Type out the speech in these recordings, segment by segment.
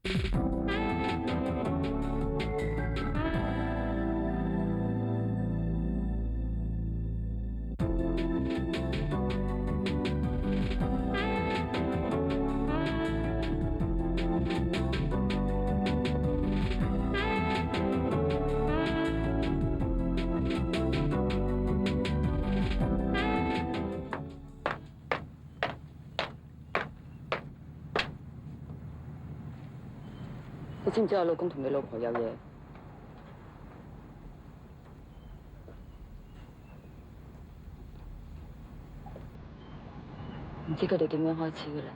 你知唔知我老公同你老婆有嘢？唔知佢哋點樣開始嘅咧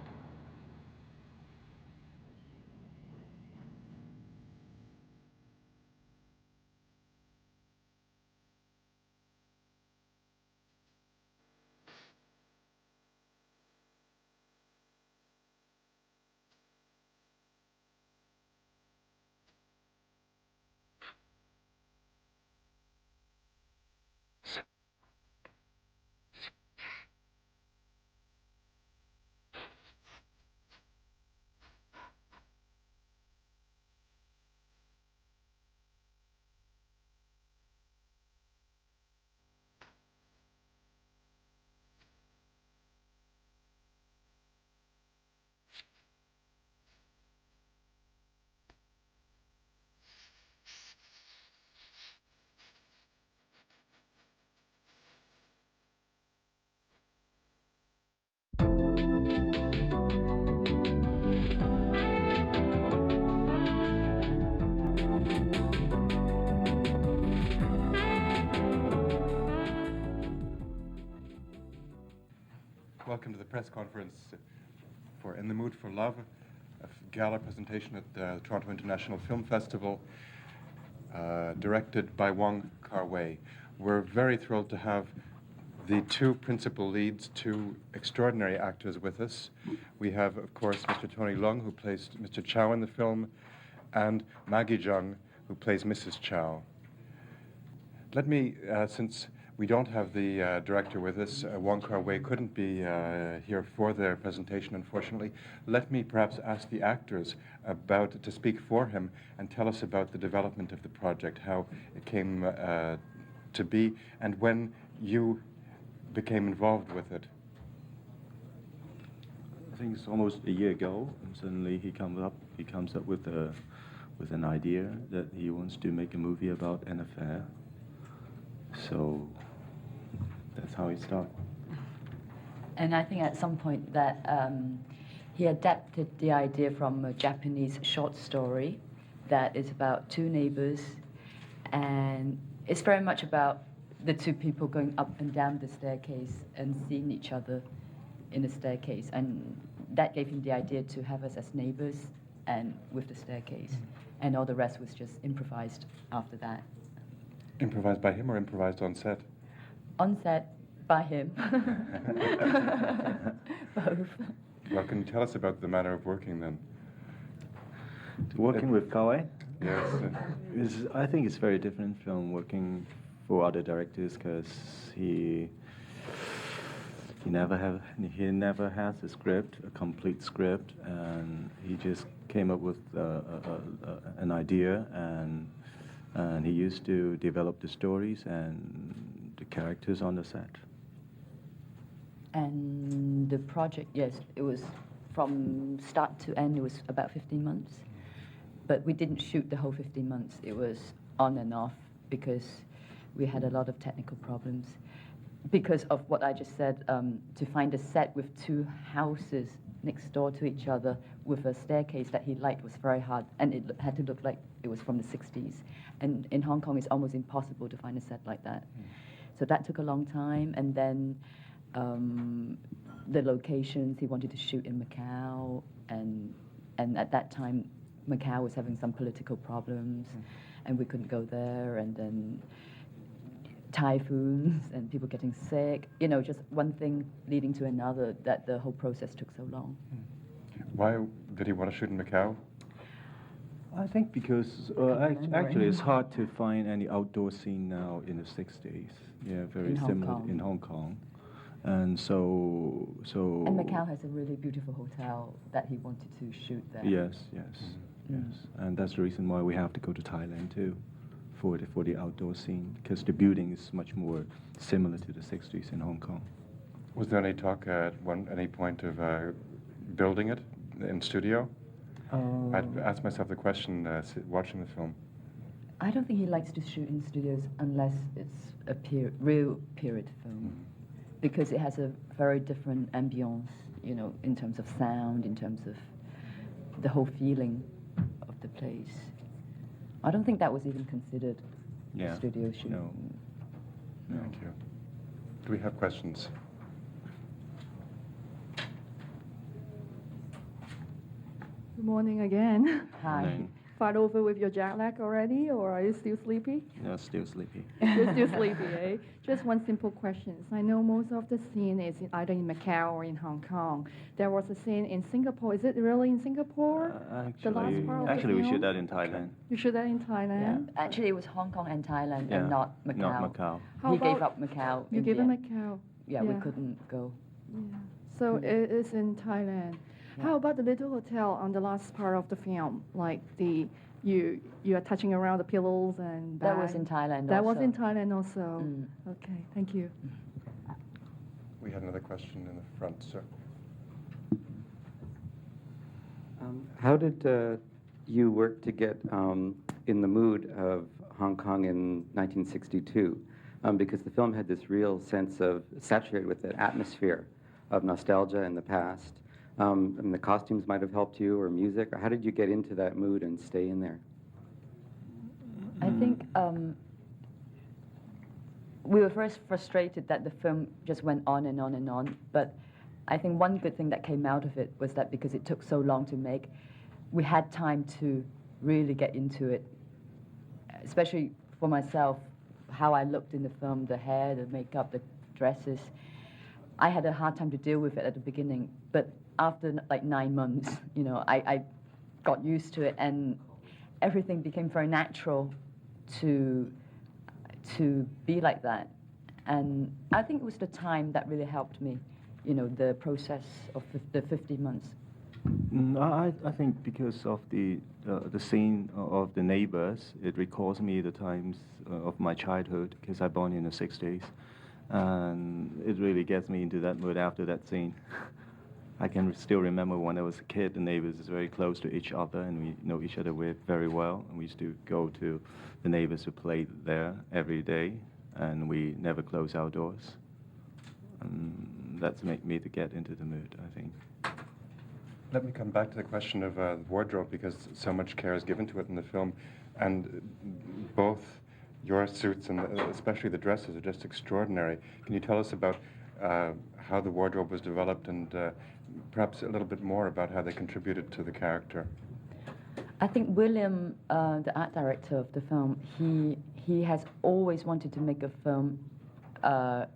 ？Welcome to the press conference for In the Mood for Love, a gala presentation at the Toronto International Film Festival, directed by Wong Kar-wai. We're very thrilled to have the two principal leads, two extraordinary actors with us. We have, of course, Mr. Tony Leung, who plays Mr. Chow in the film, and Maggie Cheung, who plays Mrs. Chow. Let me, since we don't have the director with us, Wong Kar-wai couldn't be here for their presentation, unfortunately. Let me perhaps ask the actors to speak for him and tell us about the development of the project, how it came to be, and when you became involved with it. I think it's almost a year ago, and suddenly he comes up with an idea that he wants to make a movie about an affair. So that's how it started. And I think at some point that he adapted the idea from a Japanese short story that is about two neighbors, and it's very much about the two people going up and down the staircase and seeing each other in the staircase, and that gave him the idea to have us as neighbors and with the staircase, and all the rest was just improvised after that. Improvised by him or improvised on set? On set by him. Both. Well, can you tell us about the manner of working then? Working with Kar-wai? Yes. I think it's very different from working for other directors because he never has a script, a complete script, and he just came up with an idea, and he used to develop the stories and the characters on the set. And the project, yes, it was from start to end, it was about 15 months. But we didn't shoot the whole 15 months. It was on and off because we had a lot of technical problems. Because of what I just said, to find a set with two houses next door to each other with a staircase that he liked was very hard, and it had to look like it was from the 60s. And in Hong Kong, it's almost impossible to find a set like that. So that took a long time, and then the locations, he wanted to shoot in Macau, and at that time, Macau was having some political problems, and we couldn't go there, and then typhoons and people getting sick, you know, just one thing leading to another, that the whole process took so long. Why did he want to shoot in Macau? I think because actually it's hard to find any outdoor scene now in the 60s. Yeah, very similar in Hong Kong. And so... And Macau has a really beautiful hotel that he wanted to shoot there. Yes. Yes, and that's the reason why we have to go to Thailand too, for the outdoor scene, because the building is much more similar to the 60s in Hong Kong. Was there any talk at any point of building it in studio? I'd asked myself the question watching the film. I don't think he likes to shoot in studios unless it's a real period film, because it has a very different ambience, you know, in terms of sound, in terms of the whole feeling of the place. I don't think that was even considered studio shoot. No. Thank you. Do we have questions? Good morning again. Hi. Fight over with your jet lag already, or are you still sleepy? No, still sleepy. You're still sleepy, eh? Just one simple question. I know most of the scene is either in Macau or in Hong Kong. There was a scene in Singapore. Is it really in Singapore? The last part of the Actually, we film? shoot that in Thailand. You shoot that in Yeah. Thailand? Actually, it was Hong Kong and Thailand Yeah, and not Macau. Not Macau. How He gave about- up Macau. You in gave the him end. Macau. Yeah, we couldn't go. Yeah. So it is in Thailand. How about the little hotel on the last part of the film? Like you are touching around the pillows and That was bag? in Thailand That was also. in Thailand also. Mm. Okay, thank you. We had another question in the front, sir. How did you work to get in the mood of Hong Kong in 1962? Because the film had this real sense of saturated with the atmosphere of nostalgia in the past. And the costumes might have helped you, or music. Or how did you get into that mood and stay in there? I think we were first frustrated that the film just went on and on and on. But I think one good thing that came out of it was that because it took so long to make, we had time to really get into it. Especially for myself, how I looked in the film, the hair, the makeup, the dresses. I had a hard time to deal with it at the beginning, but after like 9 months, you know, I got used to it, and everything became very natural to be like that. And I think it was the time that really helped me, you know, the process of the 50 months. I think because of the scene of the neighbors, it recalls me the times of my childhood, because I born in the 60s, and it really gets me into that mood after that scene. I can still remember when I was a kid, the neighbors is very close to each other, and we know each other very well, and we used to go to the neighbors who played there every day, and we never close our doors. That's made me to get into the mood, I think. Let me come back to the question of wardrobe, because so much care is given to it in the film, and both your suits and especially the dresses are just extraordinary. Can you tell us about how the wardrobe was developed, and perhaps a little bit more about how they contributed to the character? I think William, the art director of the film, he has always wanted to make a film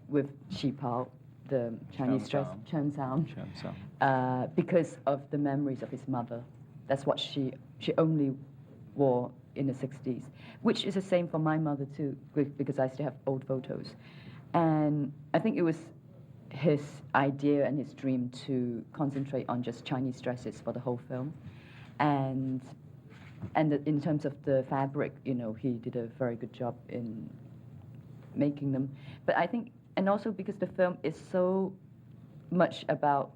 with Qipao, the Chinese dress, Chen Sao, because of the memories of his mother. That's what she only wore in the 60s, which is the same for my mother too, because I still have old photos. And I think it was his idea and his dream to concentrate on just Chinese dresses for the whole film. And in terms of the fabric, you know, he did a very good job in making them. But I think, and also because the film is so much about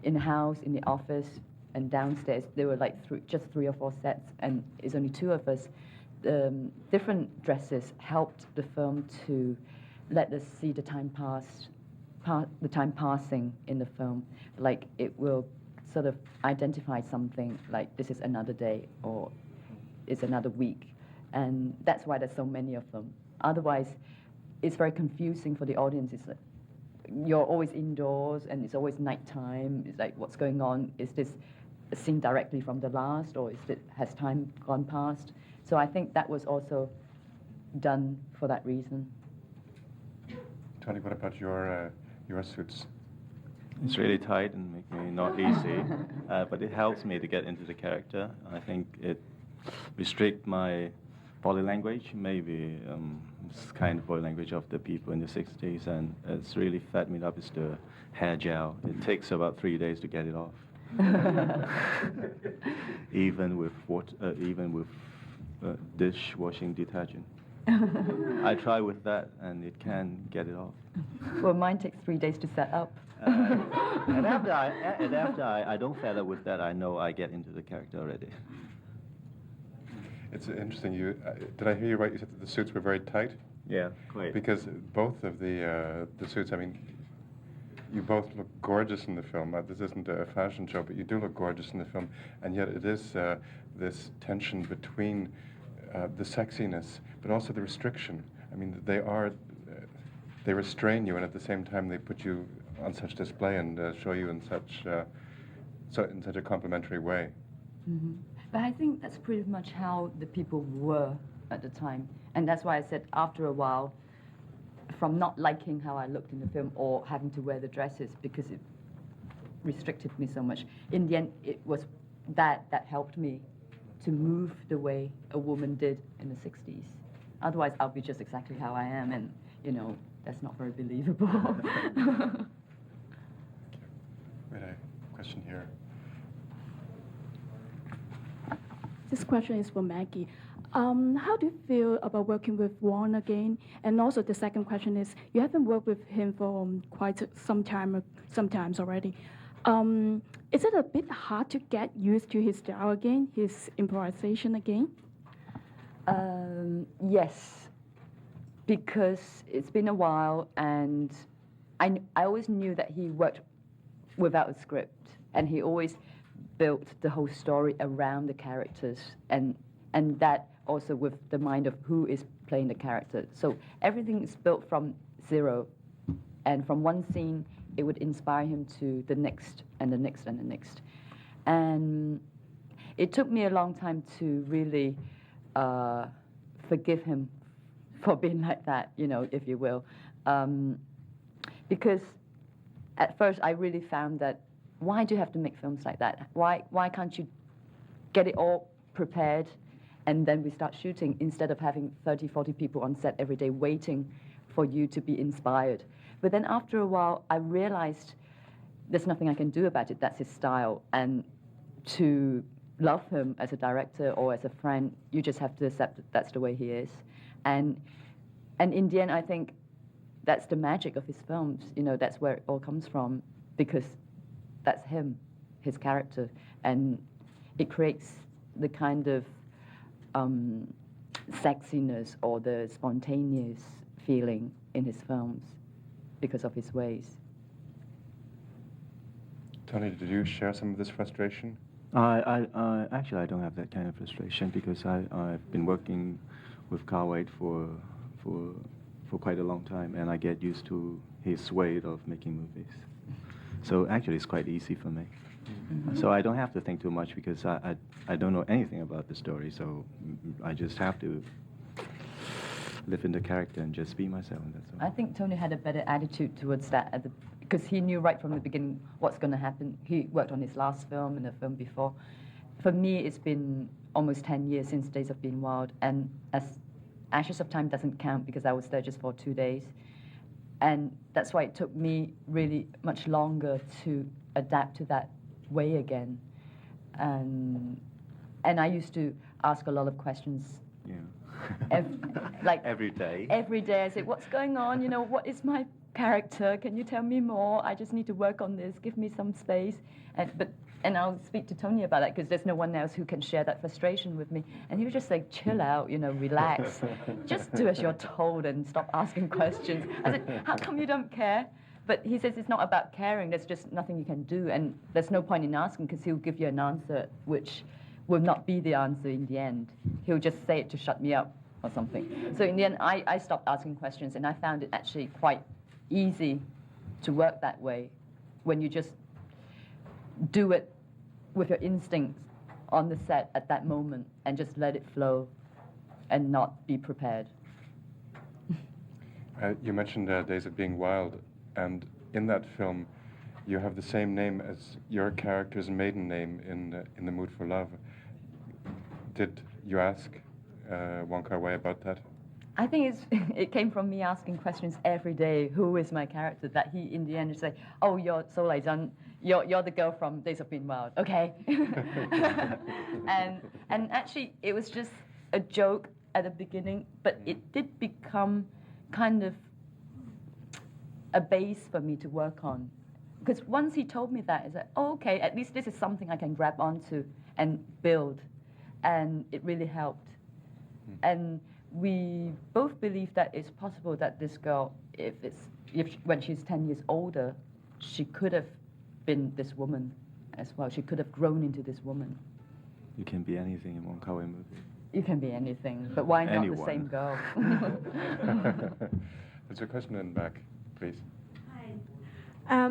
in-house, in the office, and downstairs, there were like just 3 or 4 sets, and it's only 2 of us. The different dresses helped the film to let us see the time passing in the film. Like it will sort of identify something like this is another day or it's another week. And that's why there's so many of them. Otherwise, it's very confusing for the audience. It's like, you're always indoors and it's always nighttime. It's like, what's going on? Is this a scene directly from the last, or has time gone past? So I think that was also done for that reason. Tony, what about your suits? It's really tight and make me not easy, but it helps me to get into the character. I think it restricts my body language, maybe it's kind of body language of the people in the 60s, and it's really fed me up is the hair gel. It takes about 3 days to get it off. even with dishwashing detergent. I try with that, and it can get it off. Well, mine takes 3 days to set up. And after I don't fed up with that, I know I get into the character already. It's interesting. Did I hear you right? You said that the suits were very tight? Yeah, quite. Because both of the suits, I mean, you both look gorgeous in the film. This isn't a fashion show, but you do look gorgeous in the film. And yet it is this tension between the sexiness, but also the restriction. I mean, they restrain you, and at the same time they put you on such display and show you in such a complimentary way. Mm-hmm. But I think that's pretty much how the people were at the time. And that's why I said after a while, from not liking how I looked in the film or having to wear the dresses because it restricted me so much, in the end it was that helped me to move the way a woman did in the 60s. Otherwise I'll be just exactly how I am, and that's not very believable. Wait, a question here. This question is for Maggie. How do you feel about working with Wong again? And also the second question is, you haven't worked with him for quite sometimes already. Is it a bit hard to get used to his style again, his improvisation again? Yes, because it's been a while, and I always knew that he worked without a script, and he always built the whole story around the characters, and that also with the mind of who is playing the character. So everything is built from zero, and from one scene it would inspire him to the next and the next and the next. And it took me a long time to really forgive him for being like that, if you will. Because at first I really found that, why do you have to make films like that? Why can't you get it all prepared and then we start shooting instead of having 30, 40 people on set every day waiting for you to be inspired? But then after a while, I realized there's nothing I can do about it. That's his style. And to love him as a director or as a friend, you just have to accept that that's the way he is. And in the end, I think that's the magic of his films. That's where it all comes from, because that's him, his character. And it creates the kind of sexiness or the spontaneous feeling in his films because of his ways. Tony, did you share some of this frustration? Actually, I don't have that kind of frustration because I've been working with Kar-wai for quite a long time, and I get used to his way of making movies. So actually, it's quite easy for me. Mm-hmm. So I don't have to think too much because I don't know anything about the story, so I just have to live in the character and just be myself, and that's all. I think Tony had a better attitude towards that because he knew right from the beginning what's going to happen. He worked on his last film and the film before. For me, it's been almost 10 years since Days of Being Wild, and as Ashes of Time doesn't count because I was there just for 2 days. And that's why it took me really much longer to adapt to that way again. And I used to ask a lot of questions. Yeah. Every day. Every day I say, what's going on? What is my character? Can you tell me more? I just need to work on this. Give me some space. And I'll speak to Tony about that because there's no one else who can share that frustration with me. And he was just like, chill out, relax. Just do as you're told and stop asking questions. I said, how come you don't care? But he says it's not about caring. There's just nothing you can do. And there's no point in asking because he'll give you an answer which will not be the answer in the end. He'll just say it to shut me up or something. So in the end, I stopped asking questions, and I found it actually quite easy to work that way when you just do it with your instincts on the set at that moment and just let it flow and not be prepared. You mentioned Days of Being Wild, and in that film, you have the same name as your character's maiden name in The Mood for Love. Did you ask Wong Kar-wai about that? I think it came from me asking questions every day. Who is my character? That he, in the end, would say, "Oh, you're So Lai Zhen. You're the girl from Days of Being Wild." Okay. and actually, it was just a joke at the beginning, but it did become kind of a base for me to work on. Because once he told me that, it's like, oh, okay, at least this is something I can grab onto and build. And it really helped. And we both believe that it's possible that this girl, when she's 10 years older, she could have been this woman as well. She could have grown into this woman. You can be anything in Wong Kar-wai movie. You can be anything, but why not Anyone. the same girl? There's a question in the back, please. Hi.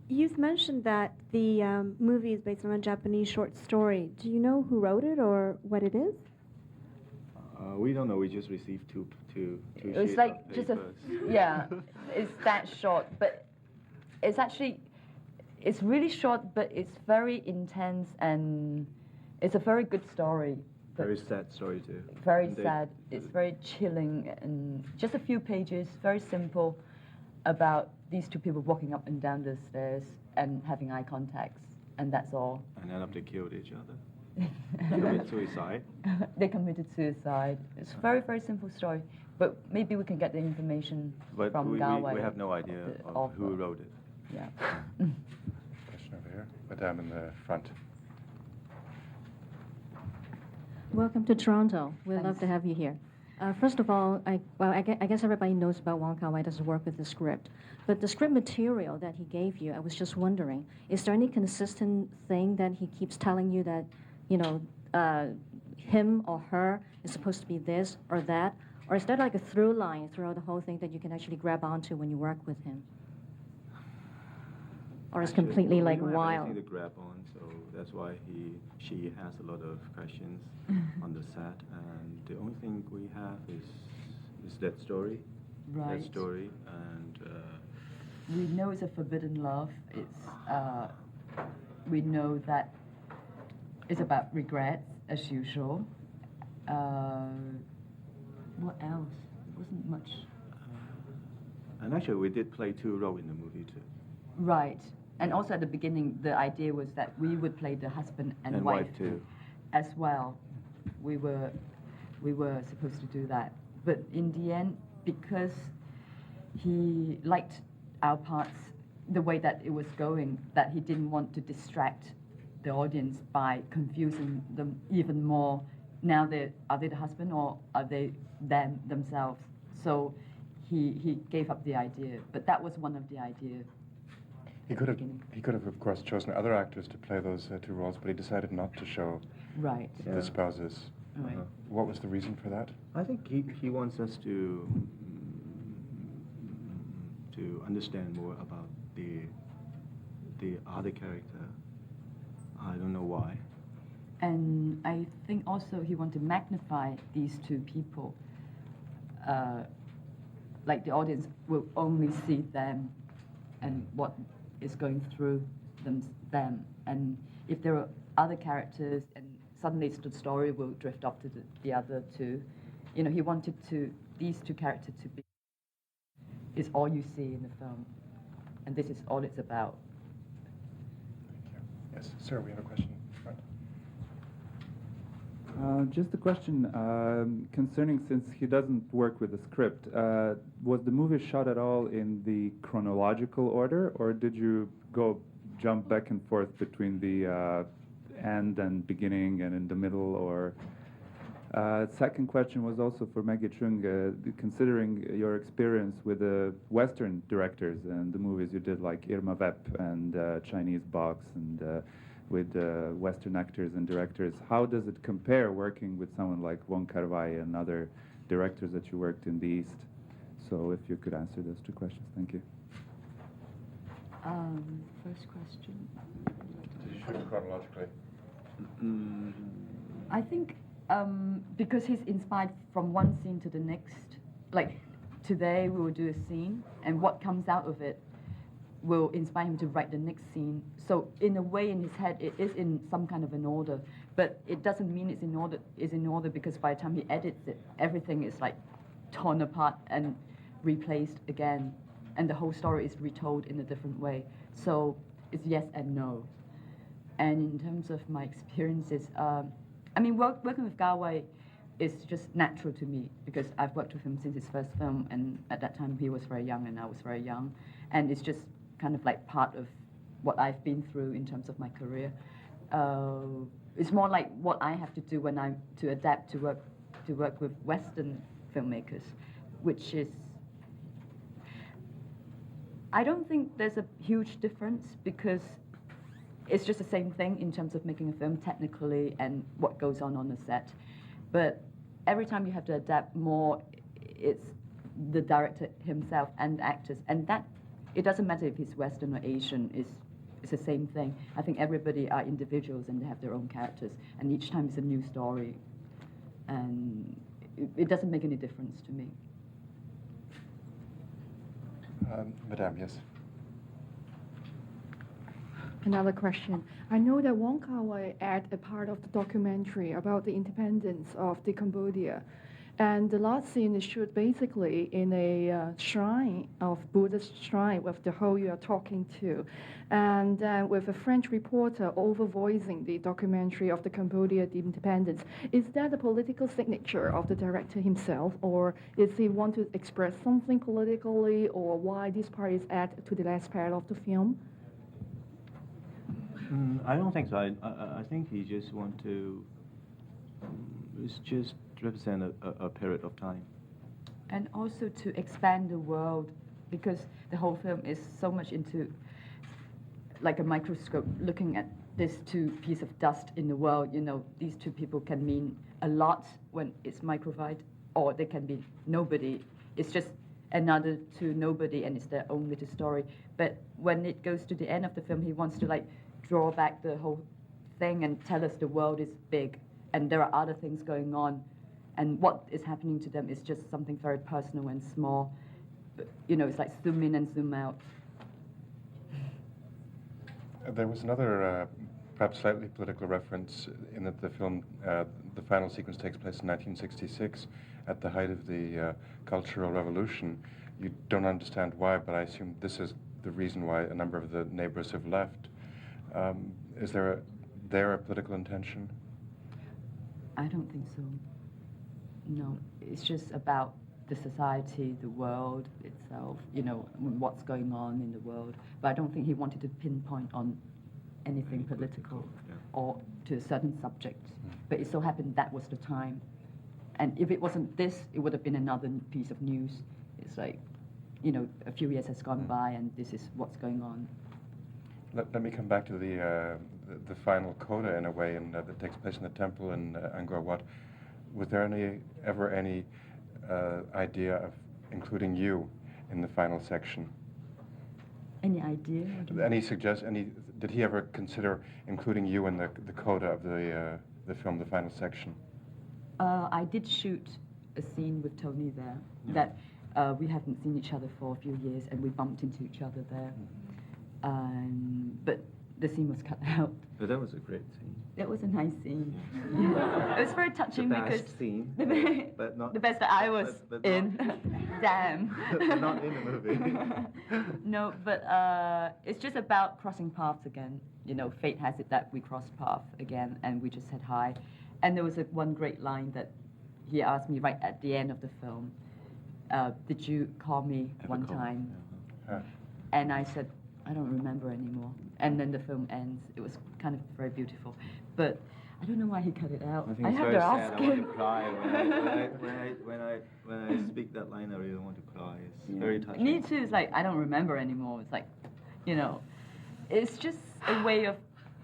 You've mentioned that the movie is based on a Japanese short story. Do you know who wrote it or what it is? We don't know. We just received two It was sheets like of just papers. yeah, it's that short, but it's actually, it's really short, but it's very intense and it's a very good story. but Very sad story too. Very And they- sad. It's very chilling and just a few pages, very simple, about these two people walking up and down the stairs and having eye contacts, and that's all. And end up they killed each other. Commit suicide. They committed suicide. It's a very, very simple story, but maybe we can get the information But from we Kar-wai. have no idea the of author. who wrote it. Yeah. Question over here. Madame in the front. Welcome to Toronto. We'd love Thanks. to have you here. First of all, I guess everybody knows about Wong Kar-wai doesn't work with the script. But the script material that he gave you, I was just wondering, is there any consistent thing that he keeps telling you that, you know, him or her is supposed to be this or that? Or is there like a through line throughout the whole thing that you can actually grab onto when you work with him? Or it's Actually, completely we like don't have wild? anything to grab on, so that's why she has a lot of questions on the set, and the only thing we have is that story, Right. that story, and We know it's a forbidden love. It's we know that it's about regrets as usual. What else? It wasn't much. and actually we did play two roles in the movie too. Right. And also at the beginning, the idea was that we would play the husband and wife too. as well. We were supposed to do that, but in the end, because he liked our parts the way that it was going, that he didn't want to distract the audience by confusing them even more. Now are they the husband or are they themselves? So he gave up the idea, but that was one of the ideas. He could have, of course, chosen other actors to play those two roles, but he decided not to show Right. the spouses. Right. What was the reason for that? I think he wants us to understand more about the other character. I don't know why. And I think also he wanted to magnify these two people. Like the audience will only see them and what is going through them. And if there are other characters, and suddenly the story will drift off to the other two. You know, he wanted these two characters to be is all you see in the film. And this is all it's about. Thank you. Yes, sir, we have a question in front. Just a question concerning, since he doesn't work with the script, was the movie shot at all in the chronological order, or did you jump back and forth between the end and beginning and in the middle? Or second question was also for Maggie Cheung, considering your experience with the Western directors and the movies you did, like Irma Vep and Chinese Box, and with Western actors and directors, how does it compare working with someone like Wong Kar-wai and other directors that you worked in the East? So if you could answer those two questions, thank you. First question. Did you shoot chronologically? I think because he's inspired from one scene to the next. Like today we will do a scene, and what comes out of it will inspire him to write the next scene. So in a way, in his head, it is in some kind of an order, but it doesn't mean it's in order. It's in order because by the time he edits it, everything is like torn apart and replaced again, and the whole story is retold in a different way. So it's yes and no. And in terms of my experiences, I mean, working with Kar-wai is just natural to me because I've worked with him since his first film, and at that time he was very young and I was very young, and it's just kind of like part of what I've been through in terms of my career. It's more like what I have to do when I'm to adapt to work with Western filmmakers, which is, I don't think there's a huge difference because it's just the same thing in terms of making a film technically and what goes on the set. But every time you have to adapt more, it's the director himself and the actors, and that it doesn't matter if he's Western or Asian. It's the same thing. I think everybody are individuals and they have their own characters, and each time it's a new story, and it doesn't make any difference to me. Madame, yes. Another question. I know that Wong Kar-wai added a part of the documentary about the independence of the Cambodia. And the last scene is shot basically in a shrine of Buddhist shrine with the hole you are talking to. And with a French reporter over-voicing the documentary of the Cambodia independence. Is that a political signature of the director himself, or does he want to express something politically, or why this part is added to the last part of the film? I don't think so. I think he just want to. It's just represent a period of time. And also to expand the world, because the whole film is so much into like a microscope looking at these two pieces of dust in the world. You know, these two people can mean a lot when it's microfied, or they can be nobody. It's just another to nobody, and it's their own little story. But when it goes to the end of the film, he wants to like draw back the whole thing and tell us the world is big and there are other things going on, and what is happening to them is just something very personal and small. You know, it's like zoom in and zoom out. There was another, perhaps slightly political reference in that the film, the final sequence takes place in 1966, at the height of the Cultural Revolution. You don't understand why, but I assume this is the reason why a number of the neighbors have left. Is there a political intention? I don't think so. No, it's just about the society, the world itself, you know, what's going on in the world. But I don't think he wanted to pinpoint on anything political or to a certain subject. But it so happened that was the time. And if it wasn't this, it would have been another piece of news. It's like, you know, a few years has gone by and this is what's going on. Let me come back to the final coda in a way, and that takes place in the temple in Angkor Wat. Was there ever any idea of including you in the final section? Any idea? Did he ever consider including you in the coda of the film, the final section? I did shoot a scene with Tony there that we haven't seen each other for a few years, and we bumped into each other there. But the scene was cut out. But that was a great scene. It was a nice scene. It was very touching the best because scene, but not the best that I was but in. Damn. But not in the movie. No, but it's just about crossing paths again. You know, fate has it that we crossed paths again, and we just said hi. And there was one great line that he asked me right at the end of the film. Did you call me one time? And I said, I don't remember anymore. And then the film ends. It was kind of very beautiful. But I don't know why he cut it out. I think I it's have very to sad. ask I want him. to cry when I speak that line. I really want to cry. It's very touching. Me too. It's like I don't remember anymore. It's like, you know, it's just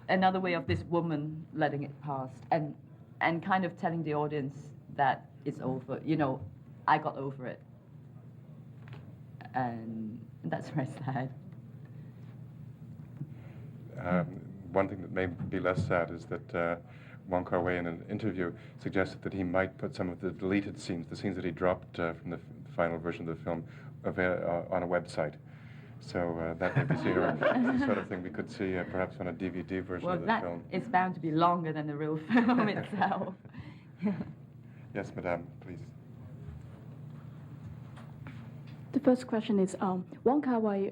another way of this woman letting it pass and kind of telling the audience that it's over. You know, I got over it, and that's very sad. One thing that may be less sad is that Wong Kar-wai in an interview suggested that he might put some of the deleted scenes, the scenes that he dropped from the final version of the film, on a website. So that may be seen, or the sort of thing we could see perhaps on a DVD version of the film. Well, that is bound to be longer than the real film itself. Yes, Madame, please. The first question is, Wong Kar-wai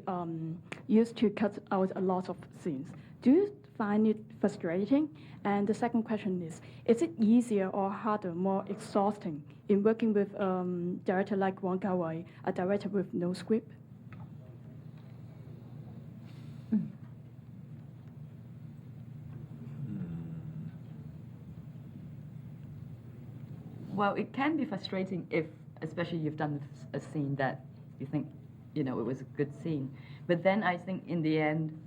used to cut out a lot of scenes. Do you find it frustrating? And the second question is it easier or harder, more exhausting in working with a director like Wong Kar-wai, a director with no script? Well, it can be frustrating if, especially you've done a scene that you think, it was a good scene. But then I think in the end,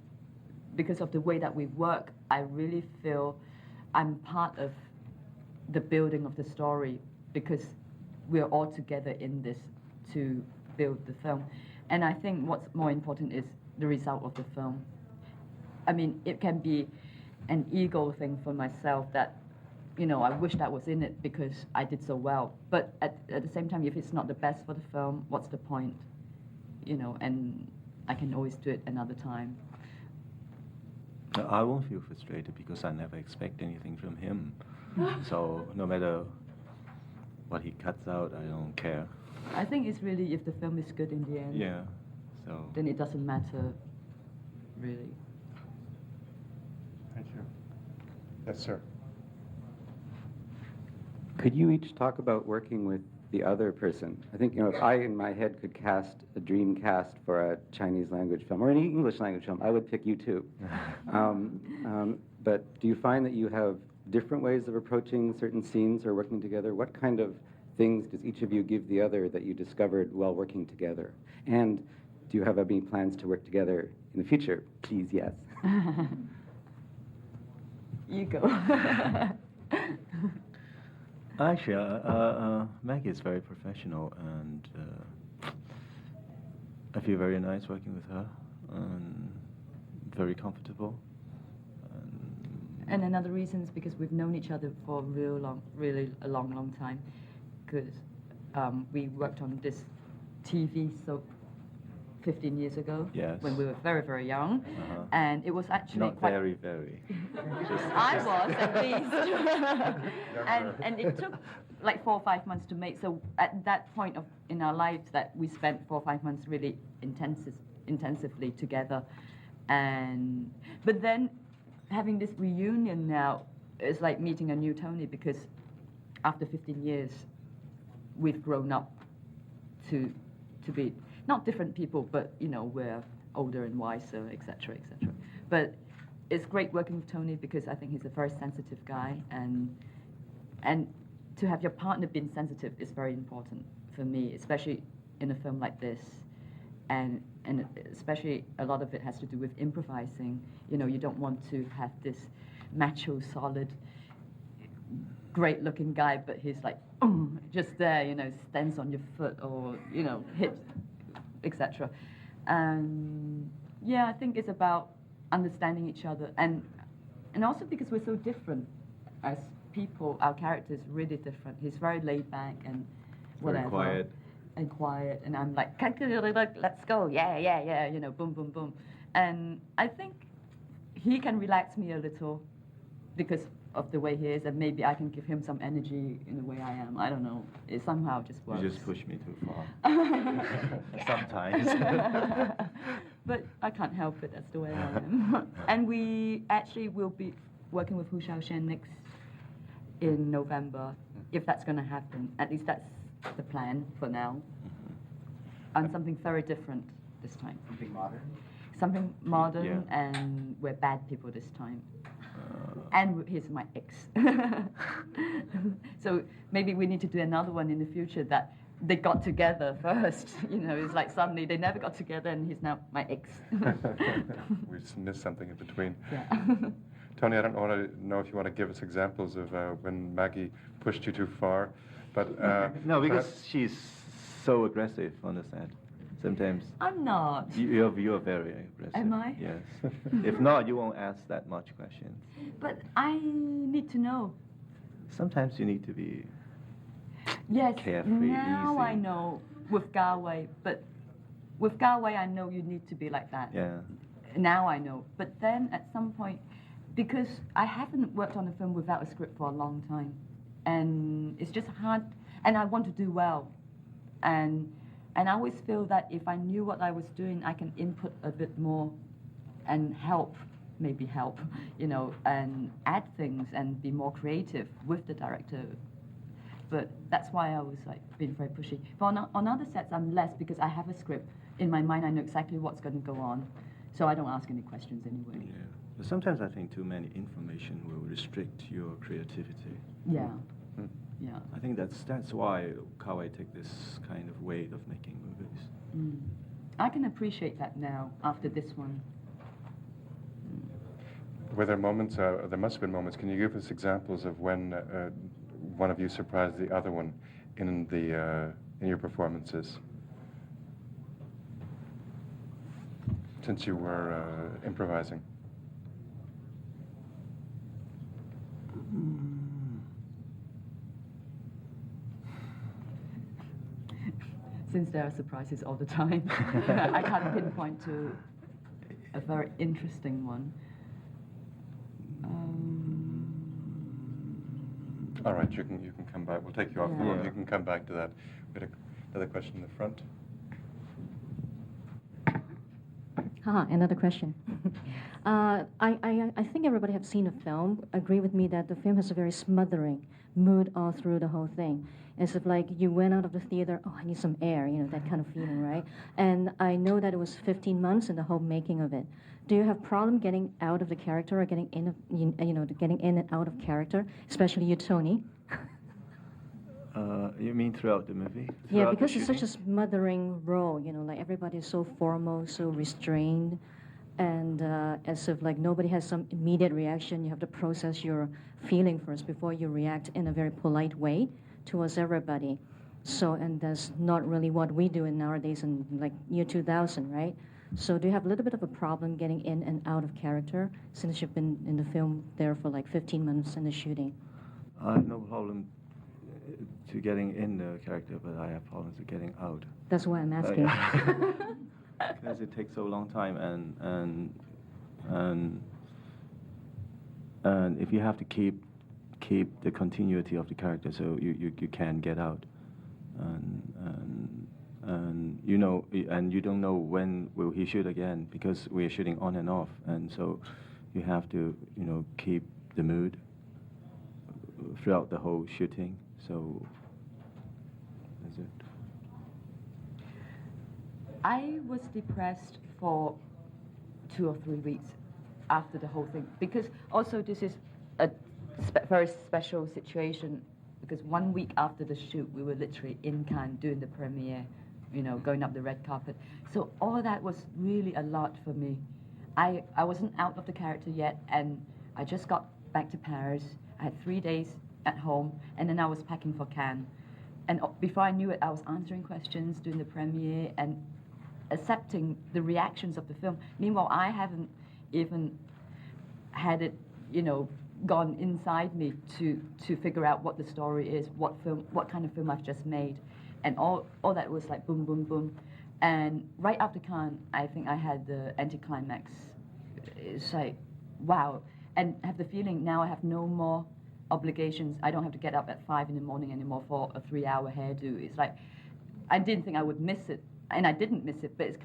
because of the way that we work, I really feel I'm part of the building of the story because we're all together in this to build the film. And I think what's more important is the result of the film. I mean, it can be an ego thing for myself that, I wish that was in it because I did so well. But at the same time, if it's not the best for the film, what's the point? And I can always do it another time. I won't feel frustrated because I never expect anything from him. So no matter what he cuts out, I don't care. I think it's really if the film is good in the end. Yeah, so. Then it doesn't matter, really. Thank you. Yes, sir. Could you each talk about working with the other person? I think, if I in my head could cast a dream cast for a Chinese language film or an English language film, I would pick you too. But do you find that you have different ways of approaching certain scenes or working together? What kind of things does each of you give the other that you discovered while working together? And do you have any plans to work together in the future? Please, yes. You go. Actually, Maggie is very professional, and I feel very nice working with her, and very comfortable. And another reason is because we've known each other for really a long time, because we worked on this TV soap 15 years ago, yes, when we were very young, and it was actually not quite very. I was at least, and it took like 4 or 5 months to make. So at that point in our lives, that we spent 4 or 5 months really intensively together, but then having this reunion now is like meeting a new Tony because after 15 years, we've grown up to be. Not different people, but we're older and wiser, etc., etc. But it's great working with Tony because I think he's a very sensitive guy, and to have your partner being sensitive is very important for me, especially in a film like this, and especially a lot of it has to do with improvising. You don't want to have this macho, solid, great-looking guy, but he's like just there, stands on your foot or hits. Etc. Yeah, I think it's about understanding each other, and also because we're so different as people, our characters really different. He's very laid back and whatever, very quiet, and I'm like, let's go, yeah, boom, boom, boom, and I think he can relax me a little because of the way he is, and maybe I can give him some energy in the way I am. I don't know. It somehow just works. You just push me too far. Sometimes. But I can't help it. That's the way I am. And we actually will be working with Hu Xiaoshen next in November, if that's going to happen. At least that's the plan for now. And something very different this time. Something modern? Something modern, yeah. And we're bad people this time. And he's my ex. So maybe we need to do another one in the future that they got together first. It's like suddenly they never got together and he's now my ex. We just missed something in between. Yeah. Tony, I don't know if you want to give us examples of when Maggie pushed you too far, but no, because she's so aggressive on the set. Sometimes I'm not. You're very aggressive. Am I? Yes. If not, you won't ask that much questions. But I need to know. Sometimes you need to be carefree, now easy. I know with Kar-wai, but with Kar-wai I know you need to be like that. Yeah. Now I know. But then at some point, because I haven't worked on a film without a script for a long time, and it's just hard, and I want to do well, and And I always feel that if I knew what I was doing, I can input a bit more and maybe help, and add things and be more creative with the director. But that's why I was being very pushy. But on other sets, I'm less because I have a script. In my mind, I know exactly what's going to go on. So I don't ask any questions anyway. Yeah. But sometimes I think too many information will restrict your creativity. Yeah. Yeah. I think that's why Kar-wai take this kind of way of making movies. I can appreciate that now after this one. Were there moments, there must have been moments, can you give us examples of when one of you surprised the other one in your performances? Since you were improvising. Since there are surprises all the time, I can't pinpoint to a very interesting one. All right, you can come back. We'll take you off the Yeah. road. You can come back to that. We had another question in the front. Another question. I think everybody have seen the film, agree with me that the film has a very smothering mood all through the whole thing. As if like you went out of the theater, oh, I need some air, that kind of feeling, right? And I know that it was 15 months in the whole making of it. Do you have problem getting out of the character or getting in, getting in and out of character, especially you, Tony? You mean throughout the movie? Yeah, Throughout the because it's such a shooting? smothering role, like everybody is so formal, so restrained, and as if like nobody has some immediate reaction. You have to process your feeling first before you react in a very polite way towards everybody. So, and that's not really what we do in nowadays in like year 2000, right? So do you have a little bit of a problem getting in and out of character since you've been in the film there for like 15 months in the shooting? I have no problem to getting in the character, but I have problems with getting out. That's why I'm asking. Because it takes so long time, and if you have to keep the continuity of the character, so you can get out, and you don't know when will he shoot again, because we are shooting on and off, and so you have to keep the mood throughout the whole shooting. So that's it. I was depressed for 2 or 3 weeks after the whole thing, because also this is a very special situation, because 1 week after the shoot we were literally in Cannes doing the premiere, going up the red carpet. So all that was really a lot for me. I wasn't out of the character yet, and I just got back to Paris. I had 3 days at home, and then I was packing for Cannes. And before I knew it, I was answering questions, doing the premiere, and accepting the reactions of the film. Meanwhile, I haven't even had it, gone inside me to figure out what the story is, what kind of film I've just made. And all that was like boom, boom, boom. And right after Cannes, I think I had the anticlimax. It's like, wow. And I have the feeling now I have no more obligations. I don't have to get up at 5 in the morning anymore for a 3-hour hairdo. It's like, I didn't think I would miss it, and I didn't miss it, but it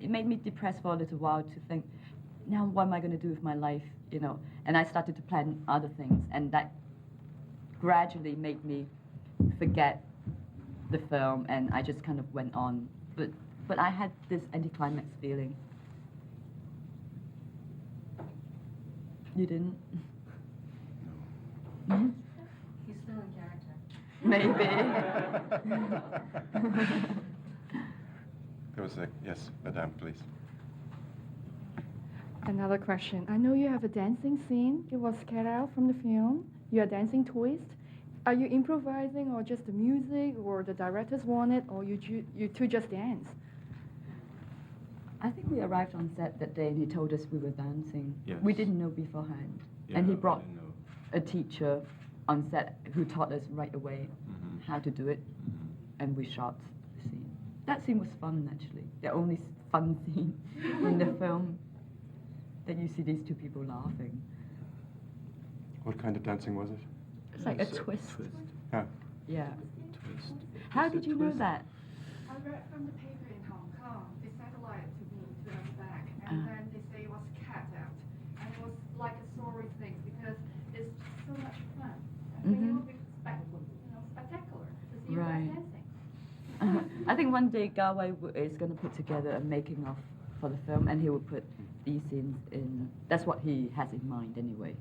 made me depressed for a little while to think, now what am I going to do with my life, And I started to plan other things, and that gradually made me forget the film, and I just kind of went on. But I had this anticlimax feeling. You didn't? He's still in character. Maybe. There was yes, Madame, please. Another question. I know you have a dancing scene. It was cut out from the film. You're dancing twist. Are you improvising, or just the music, or the directors want it, or you two just dance? I think we arrived on set that day and he told us we were dancing. Yes. We didn't know beforehand. Yeah, And he I brought didn't know. a teacher on set who taught us right away how to do it, and we shot the scene. That scene was fun, actually. The only fun scene in the film, that you see these two people laughing. What kind of dancing was it? It's like a twist. Twist. Yeah. Yeah. Twist. How Is did it you know twist? that? I read from the paper in Hong Kong, the satellite to me to us back, and then they say it was cut out. And it was like a sorry thing because it's so much fun. I think it would be spectacular to see you guys dancing. I think one day Kar-wai is going to put together a making of for the film, and he will put these scenes in. That's what he has in mind anyway,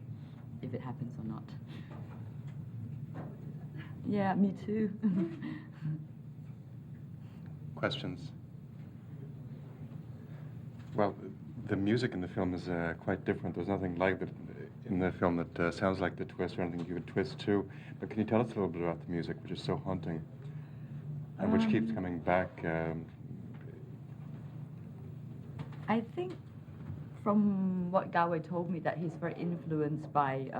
if it happens or not. Yeah, me too. Questions? Well, the music in the film is quite different. There's nothing like that in the film that sounds like the twist or anything you would twist to. But can you tell us a little bit about the music, which is so haunting, and which keeps coming back? I think from what Kar-wai told me that he's very influenced by,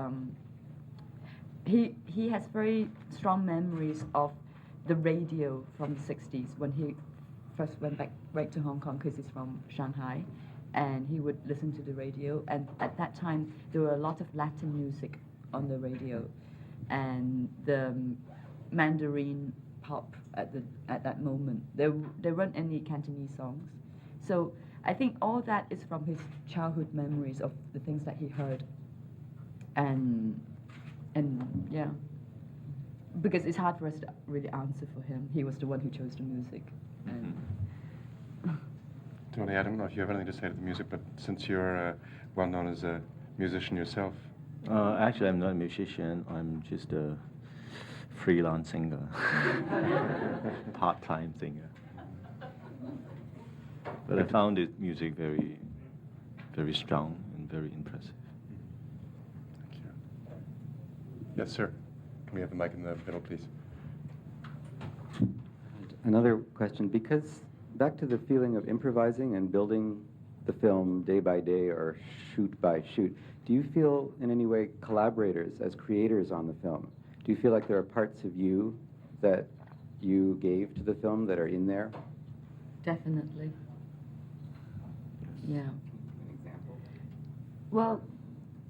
he has very strong memories of the radio from the 60s when he first went back to Hong Kong because he's from Shanghai, and he would listen to the radio, and at that time there were a lot of Latin music on the radio, and the Mandarin pop at that moment. There weren't any Cantonese songs, so I think all that is from his childhood memories of the things that he heard, and yeah, because it's hard for us to really answer for him. He was the one who chose the music. And Tony, I don't know if you have anything to say to the music, but since you're well known as a musician yourself. Actually, I'm not a musician. I'm just a freelance singer, part-time singer. But I found the music very, very strong and very impressive. Thank you. Yes, sir. Can we have the mic in the middle, please? Another question, because back to the feeling of improvising and building the film day by day or shoot by shoot, do you feel in any way collaborators as creators on the film? Do you feel like there are parts of you that you gave to the film that are in there? definitely. Yeah. An example? Well,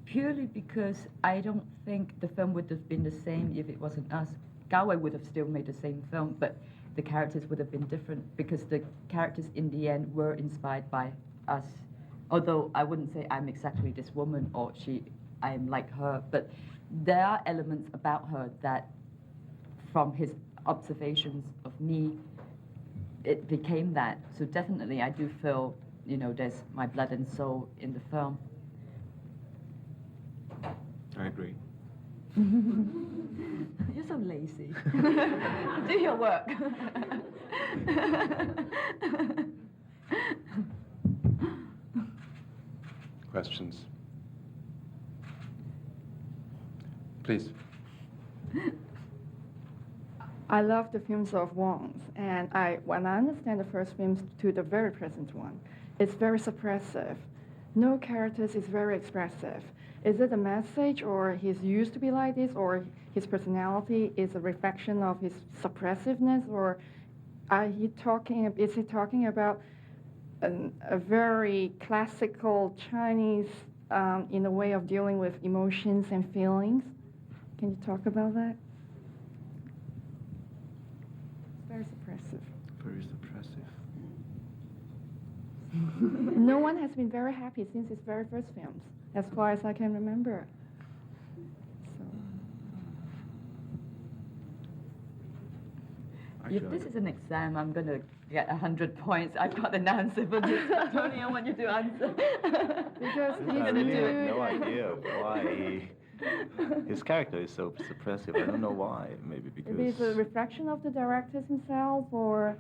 purely because I don't think the film would have been the same if it wasn't us. Kar-wai would have still made the same film, but the characters would have been different because the characters in the end were inspired by us. Although I wouldn't say I'm exactly this woman or I am like her, but there are elements about her that from his observations of me, it became that. So definitely I do feel, there's my blood and soul in the film. I agree. You're so lazy. Do your work. Questions? Please. I love the films of Wong's, and when I understand the first films to the very present one, it's very suppressive. No characters is very expressive. Is it a message, or he's used to be like this, or his personality is a reflection of his suppressiveness, or is he talking about a very classical Chinese in a way of dealing with emotions and feelings? Can you talk about that? It's very suppressive. Very suppressive. No one has been very happy since his very first films, as far as I can remember. So. If this is an exam, I'm going to get 100 points. I've got an answer for this. Tony, I want you to answer. Because I really have no idea why his character is so suppressive. I don't know why. Maybe because... Maybe it's a reflection of the directors himself, or...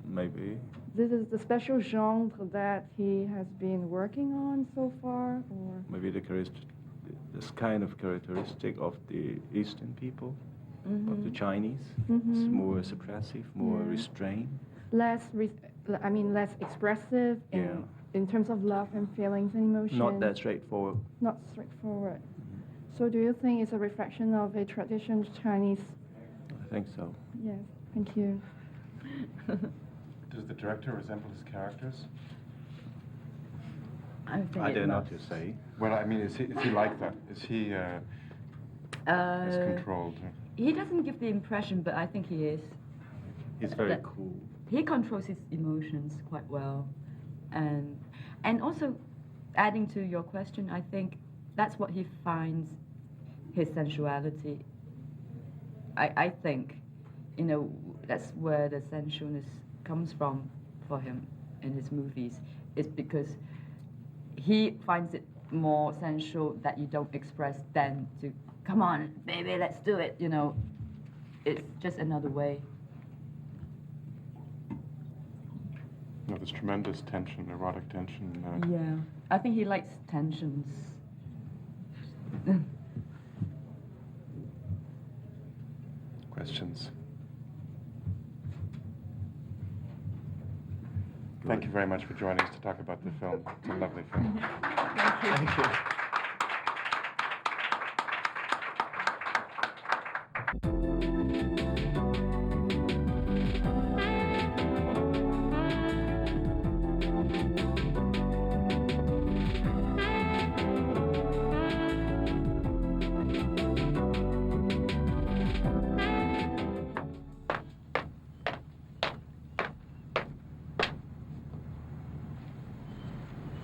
Maybe. This is the special genre that he has been working on so far, or... Maybe this kind of characteristic of the Eastern people, of the Chinese. It's more suppressive, more restrained. Less expressive in terms of love and feelings and emotions. Not that straightforward. Not straightforward. So do you think it's a reflection of a traditional Chinese? I think so. Yes, thank you. Does the director resemble his characters? I dare not to say. Well, I mean, is he like that? Is he as controlled? He doesn't give the impression, but I think he is. He's very that cool. he controls his emotions quite well, and also adding to your question, I think that's what he finds his sensuality. I think, you know, that's where the sensualness comes from for him in his movies. It's because he finds it more sensual that you don't express than to, come on, baby, let's do it, you know. It's just another way. No, there's tremendous tension, erotic tension. Yeah, I think he likes tensions. Questions? Thank you very much for joining us to talk about the film. It's a lovely film. Thank you.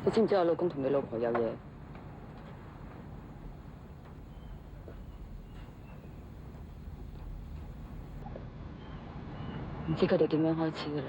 你知唔知我老公同你老婆有嘢？唔知佢哋點樣開始嘅咧？